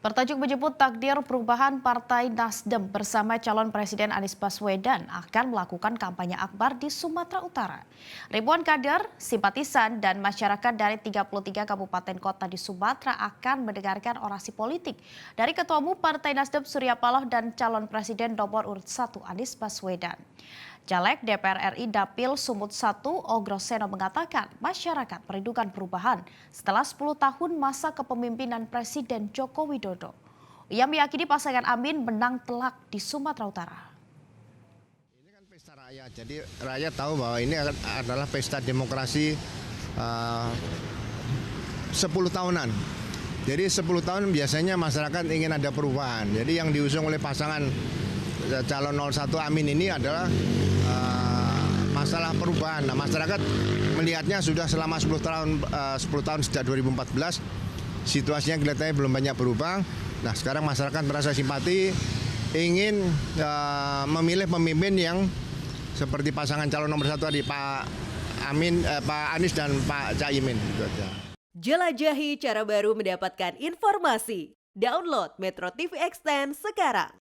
Bertajuk menjemput takdir perubahan Partai Nasdem bersama calon Presiden Anies Baswedan akan melakukan kampanye akbar di Sumatera Utara. Ribuan kader, simpatisan, dan masyarakat dari 33 kabupaten kota di Sumatera akan mendengarkan orasi politik dari Ketua Umum Partai Nasdem Surya Paloh dan calon Presiden nomor urut 1 Anies Baswedan. Caleg DPR RI Dapil Sumut 1 Ogroseno mengatakan masyarakat merindukan perubahan setelah 10 tahun masa kepemimpinan Presiden Joko Widodo. Ia meyakini pasangan Amin menang telak di Sumatera Utara. Ini kan pesta rakyat, jadi rakyat tahu bahwa ini adalah pesta demokrasi 10 tahunan. Jadi 10 tahun biasanya masyarakat ingin ada perubahan. Jadi yang diusung oleh pasangan calon 01 Amin ini adalah masalah perubahan. Nah, masyarakat melihatnya sudah selama 10 tahun sejak 2014 situasinya kelihatannya belum banyak berubah. Nah, sekarang masyarakat merasa simpati, ingin memilih pemimpin yang seperti pasangan calon nomor 1 tadi, Pak Anies dan Pak Caimin. Gitu aja. Jelajahi cara baru mendapatkan informasi. Download Metro TV Extend sekarang.